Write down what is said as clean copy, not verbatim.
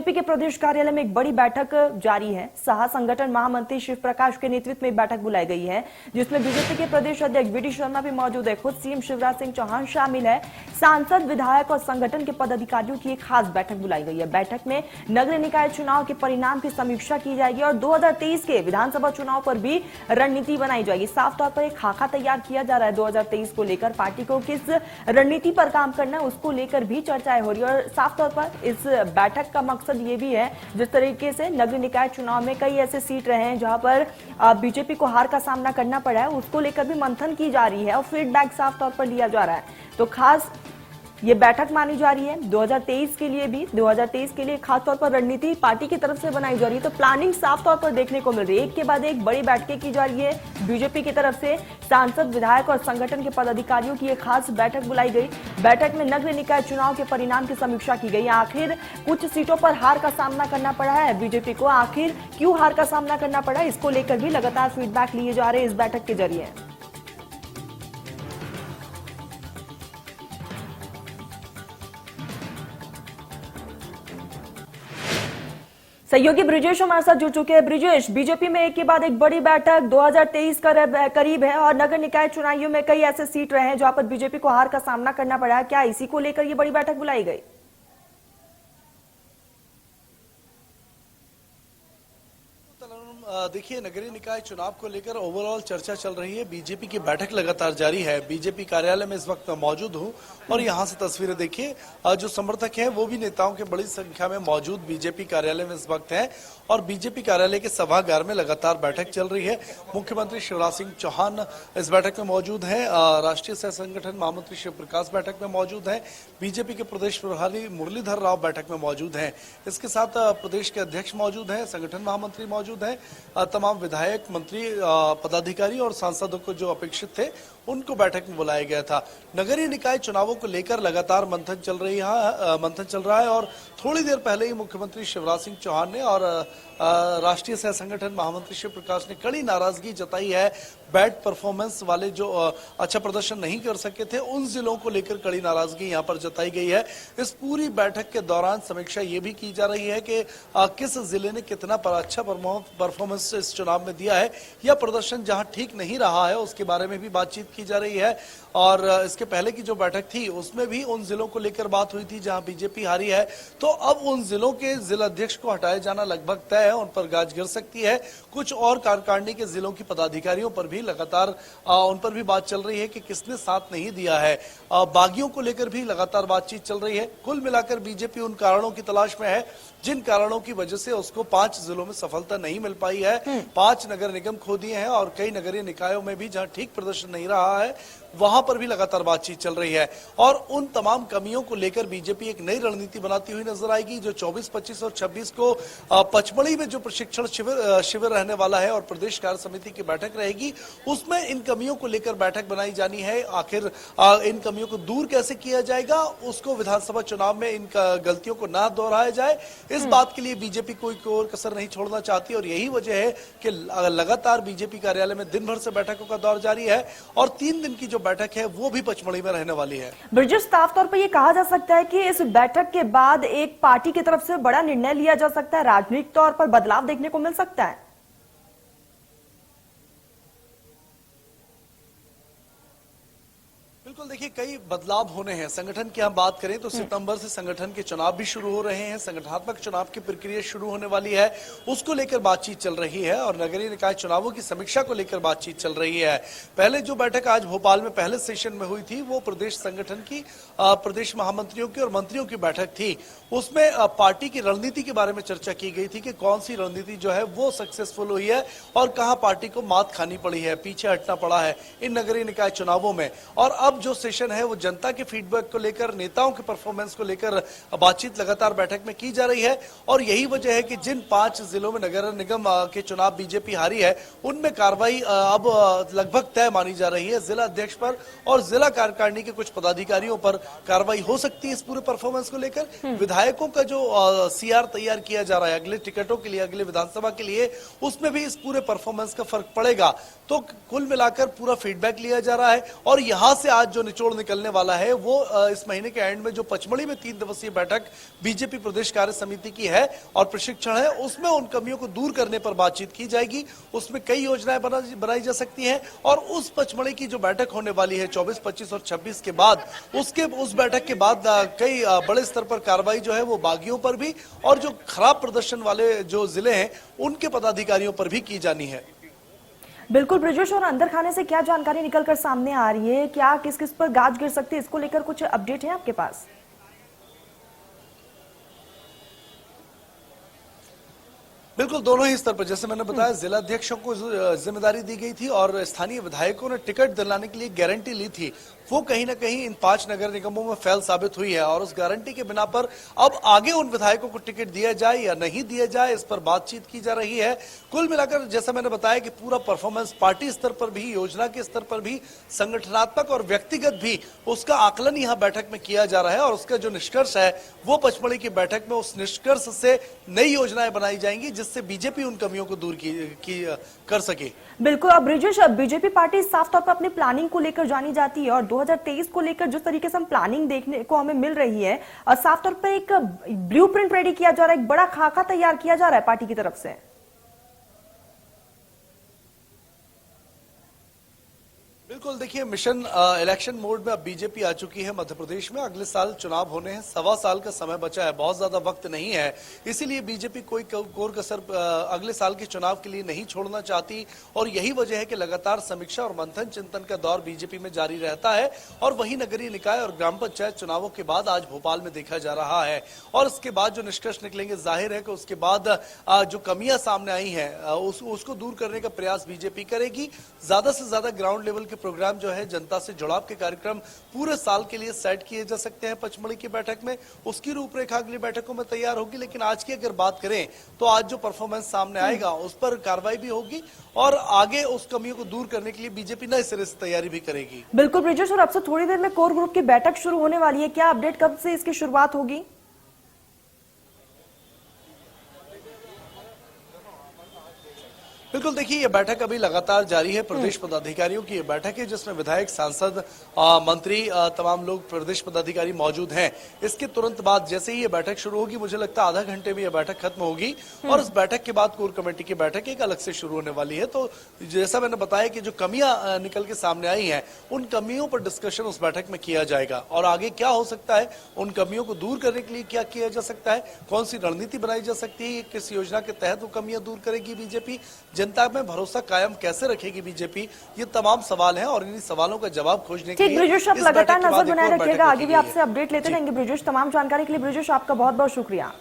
BJP के प्रदेश कार्यालय में एक बड़ी बैठक जारी है। सह संगठन महामंत्री शिव प्रकाश के नेतृत्व में बैठक बुलाई गई है, जिसमें बीजेपी के प्रदेश अध्यक्ष वी डी शर्मा भी मौजूद है। खुद सीएम शिवराज सिंह चौहान शामिल है। सांसद, विधायक और संगठन के पदाधिकारियों की एक खास बैठक बुलाई गई है। बैठक में नगरीय निकाय चुनाव के परिणाम की समीक्षा की जाएगी और 2023 के विधानसभा चुनाव पर भी रणनीति बनाई जाएगी। साफ तौर पर एक खाका तैयार किया जा रहा है। 2023 को लेकर पार्टी को किस रणनीति पर काम करना है, उसको लेकर भी चर्चाएं हो रही है। और साफ तौर पर इस बैठक का मकसद ये भी है, जिस तरीके से नगरीय निकाय चुनाव में कई ऐसे सीट रहे हैं जहां पर बीजेपी को हार का सामना करना पड़ा है, उसको लेकर भी मंथन की जा रही है और फीडबैक साफ तौर पर लिया जा रहा है। तो खास ये बैठक मानी जा रही है 2023 के लिए भी। 2023 के लिए खासतौर पर रणनीति पार्टी की तरफ से बनाई जा रही है। तो प्लानिंग साफ तौर पर देखने को मिल रही है। एक के बाद एक बड़ी बैठकें की जा रही है। बीजेपी की तरफ से सांसद, विधायक और संगठन के पदाधिकारियों की एक खास बैठक बुलाई गई। बैठक में नगरीय निकाय चुनाव के परिणाम की समीक्षा की गई। आखिर कुछ सीटों पर हार का सामना करना पड़ा है बीजेपी को, आखिर क्यों हार का सामना करना पड़ा, इसको लेकर भी लगातार फीडबैक लिए जा रहे हैं इस बैठक के जरिए। सहयोगी ब्रिजेश हमारे साथ जुड़ चुके हैं। ब्रिजेश, बीजेपी में एक के बाद एक बड़ी बैठक 2023 करीब है और नगर निकाय चुनावों में कई ऐसे सीट रहे हैं जहां पर बीजेपी को हार का सामना करना पड़ा है। क्या इसी को लेकर ये बड़ी बैठक बुलाई गई? देखिए, नगरीय निकाय चुनाव को लेकर ओवरऑल चर्चा चल रही है। बीजेपी की बैठक लगातार जारी है। बीजेपी कार्यालय में इस वक्त मौजूद हूं और यहां से तस्वीरें देखिए। जो समर्थक हैं वो भी नेताओं के बड़ी संख्या में मौजूद बीजेपी कार्यालय में इस वक्त हैं और बीजेपी कार्यालय के सभागार में लगातार बैठक चल रही है। मुख्यमंत्री शिवराज सिंह चौहान इस बैठक में मौजूद हैं। राष्ट्रीय सह संगठन महामंत्री शिव प्रकाश बैठक में मौजूद हैं। बीजेपी के प्रदेश प्रभारी मुरलीधर राव बैठक में मौजूद हैं। इसके साथ प्रदेश के अध्यक्ष मौजूद हैं, संगठन महामंत्री मौजूद हैं, तमाम विधायक, मंत्री, पदाधिकारी और सांसदों को जो अपेक्षित थे उनको बैठक में बुलाया गया था। नगरीय निकाय चुनावों को लेकर लगातार मंथन चल रहा है और थोड़ी देर पहले ही मुख्यमंत्री शिवराज सिंह चौहान ने और राष्ट्रीय सह संगठन महामंत्री शिव प्रकाश ने कड़ी नाराजगी जताई है। बैड परफॉर्मेंस वाले जो अच्छा प्रदर्शन नहीं कर सके थे, उन जिलों को लेकर कड़ी नाराजगी यहां पर जताई गई है। इस पूरी बैठक के दौरान समीक्षा ये भी की जा रही है कि किस जिले ने कितना अच्छा परफॉर्मेंस इस चुनाव में दिया है या प्रदर्शन जहां ठीक नहीं रहा है उसके बारे में भी बातचीत की जा रही है। और इसके पहले की जो बैठक थी उसमें भी उन जिलों को लेकर बात हुई थी जहां बीजेपी हारी है। तो अब उन जिलों के जिलाध्यक्ष को हटाया जाना लगभग तय है, उन पर गाज गिर सकती है। कुछ और कार्यकारिणी के जिलों की पदाधिकारियों पर भी लगातार उन पर भी बात चल रही है कि किसने साथ नहीं दिया है। बागियों को लेकर भी लगातार बातचीत चल रही है। कुल मिलाकर बीजेपी उन कारणों की तलाश में है जिन कारणों की वजह से उसको 5 जिलों में सफलता नहीं मिल पाई है। 5 नगर निगम खो दिए हैं और कई नगरीय निकायों में भी जहां ठीक प्रदर्शन नहीं रहा है वहां पर भी लगातार बातचीत चल रही है। और उन तमाम कमियों को लेकर बीजेपी एक नई रणनीति बनाती हुई नजर आएगी। जो 24, 25 और 26 को पचमढ़ी में जो प्रशिक्षण शिविर रहने वाला है और प्रदेश कार्य समिति की बैठक रहेगी, उसमें इन कमियों को लेकर बैठक बनाई जानी है। आखिर इन कमियों को दूर कैसे किया जाएगा, उसको विधानसभा चुनाव में इन गलतियों को ना दोहराया जाए, इस बात के लिए बीजेपी कोई और कसर नहीं छोड़ना चाहती। और यही वजह है कि लगातार बीजेपी कार्यालय में दिन भर से बैठकों का दौर जारी है और 3 दिन की जो बैठक है वो भी पचमढ़ी में रहने वाली है। ब्रिजेश, साफ तौर पर यह कहा जा सकता है कि इस बैठक के बाद एक पार्टी की तरफ से बड़ा निर्णय लिया जा सकता है, राजनीतिक तौर पर बदलाव देखने को मिल सकता है। बिल्कुल, देखिए कई बदलाव होने हैं। संगठन की हम बात करें तो सितंबर से संगठन के चुनाव भी शुरू हो रहे हैं। संगठनात्मक चुनाव की प्रक्रिया शुरू होने वाली है, उसको लेकर बातचीत चल रही है और नगरीय निकाय चुनावों की समीक्षा को लेकर बातचीत चल रही है। पहले जो बैठक आज भोपाल में पहले सेशन में हुई थी वो प्रदेश संगठन की, प्रदेश महामंत्रियों की और मंत्रियों की बैठक थी। उसमें पार्टी की रणनीति के बारे में चर्चा की गई थी कि कौन सी रणनीति जो है वो सक्सेसफुल हुई है और कहां पार्टी को मात खानी पड़ी है, पीछे हटना पड़ा है इन नगरीय निकाय चुनावों में। और अब जो सेशन है वो जनता के फीडबैक को लेकर, नेताओं के परफॉर्मेंस को लेकर बातचीत लगातार बैठक में की जा रही है। और यही वजह है कि जिन 5 जिलों में नगर निगम के चुनाव बीजेपी हारी है उनमें कार्रवाई अब लगभग तय मानी जा रही है। जिला अध्यक्ष पर और जिला कार्यकारिणी के कुछ पदाधिकारियों पर कार्रवाई हो सकती है इस पूरे परफॉर्मेंस को लेकर। विधायकों का जो सीआर तैयार किया जा रहा है अगले टिकटों के लिए, अगले विधानसभा के लिए, उसमें भी इस पूरे परफॉर्मेंस का फर्क पड़ेगा। तो कुल मिलाकर पूरा फीडबैक लिया जा रहा है और यहां से आज जो निचोड़ निकलने वाला है वो इस महीने के एंड में जो पचमढ़ी में 3 दिवसीय बैठक बीजेपी प्रदेश कार्य समिति की है और प्रशिक्षण है, उसमें उन कमियों को दूर करने पर बातचीत की जाएगी। उसमें कई योजनाएं बनाई जा सकती हैं और उस पचमढ़ी की जो बैठक होने वाली है 24, 25 और 26 के बाद उस बैठक के बाद कई बड़े स्तर पर कार्रवाई जो है वो बागियों पर भी और जो खराब प्रदर्शन वाले जो जिले हैं उनके पदाधिकारियों पर भी की जानी है। बिल्कुल ब्रिजेश, और अंदर खाने से क्या जानकारी निकलकर सामने आ रही है, क्या किस किस पर गाज गिर सकती है, इसको लेकर कुछ अपडेट है आपके पास? बिल्कुल, दोनों ही स्तर पर जैसे मैंने बताया जिला अध्यक्षों को जिम्मेदारी दी गई थी और स्थानीय विधायकों ने टिकट दिलाने के लिए गारंटी ली थी, वो कहीं ना कहीं इन 5 नगर निगमों में फेल साबित हुई है और उस गारंटी के बिना पर अब आगे उन विधायकों को टिकट दिया जाए या नहीं दिया जाए, इस पर बातचीत की जा रही है। कुल मिलाकर जैसा मैंने बताया कि पूरा परफॉर्मेंस पार्टी स्तर पर भी, योजना के स्तर पर भी, संगठनात्मक और व्यक्तिगत भी उसका आकलन यहाँ बैठक में किया जा रहा है और उसका जो निष्कर्ष है वो पचमढ़ी की बैठक में उस निष्कर्ष से नई योजनाएं बनाई जाएंगी जिससे बीजेपी उन कमियों को दूर कर सके। बिल्कुल, अब ब्रिजेश, बीजेपी पार्टी साफ तौर पर अपनी प्लानिंग को लेकर जानी जाती है और 2023 को लेकर जिस तरीके से हम प्लानिंग देखने को हमें मिल रही है और साफ तौर पर एक ब्लूप्रिंट रेडी किया जा रहा है, एक बड़ा खाका तैयार किया जा रहा है पार्टी की तरफ से। बिल्कुल, देखिए मिशन इलेक्शन मोड में अब बीजेपी आ चुकी है मध्य प्रदेश में। अगले साल चुनाव होने हैं, 1.25 साल का समय बचा है, बहुत ज्यादा वक्त नहीं है, इसीलिए बीजेपी कोई कोर कसर अगले साल के चुनाव के लिए नहीं छोड़ना चाहती और यही वजह है कि लगातार समीक्षा और मंथन चिंतन का दौर बीजेपी में जारी रहता है और वही नगरीय निकाय और ग्राम पंचायत चुनावों के बाद आज भोपाल में देखा जा रहा है और इसके बाद जो निष्कर्ष निकलेंगे जाहिर है कि उसके बाद जो कमियां सामने आई हैं उसको दूर करने का प्रयास बीजेपी करेगी। ज्यादा से ज्यादा ग्राउंड लेवल के प्रोग्राम जो है, जनता से जुड़ाव के कार्यक्रम पूरे साल के लिए सेट किए जा सकते हैं पचमढ़ी की बैठक में, उसकी रूपरेखा अगली बैठकों में तैयार होगी। लेकिन आज की अगर बात करें तो आज जो परफॉर्मेंस सामने आएगा उस पर कार्रवाई भी होगी और आगे उस कमियों को दूर करने के लिए बीजेपी नए सिरे से तैयारी भी करेगी। बिल्कुल ब्रिजेश, और अब से थोड़ी देर में कोर ग्रुप की बैठक शुरू होने वाली है, क्या अपडेट, कब से इसकी शुरुआत होगी? बिल्कुल, देखिए ये बैठक अभी लगातार जारी है। प्रदेश पदाधिकारियों की ये बैठक है जिसमें विधायक, सांसद, मंत्री, तमाम लोग प्रदेश पदाधिकारी मौजूद हैं। इसके तुरंत बाद जैसे ही ये बैठक शुरू होगी, मुझे लगता है आधा घंटे में ये बैठक खत्म होगी और इस बैठक के बाद कोर कमेटी की बैठक एक अलग से शुरू होने वाली है। तो जैसा मैंने बताया कि जो कमियां निकल के सामने आई हैं उन कमियों पर डिस्कशन उस बैठक में किया जाएगा और आगे क्या हो सकता है, उन कमियों को दूर करने के लिए क्या किया जा सकता है, कौन सी रणनीति बनाई जा सकती है, किस योजना के तहत वो कमियां दूर करेगी बीजेपी, जनता में भरोसा कायम कैसे रखेगी बीजेपी, ये तमाम सवाल हैं और इन्हीं सवालों का जवाब खोजने के लिए ब्रिजेश, आप लगातार नजर बनाए रखिएगा, आगे भी आपसे अपडेट लेते रहेंगे ब्रिजेश। तमाम जानकारी के लिए ब्रिजेश आपका बहुत बहुत शुक्रिया।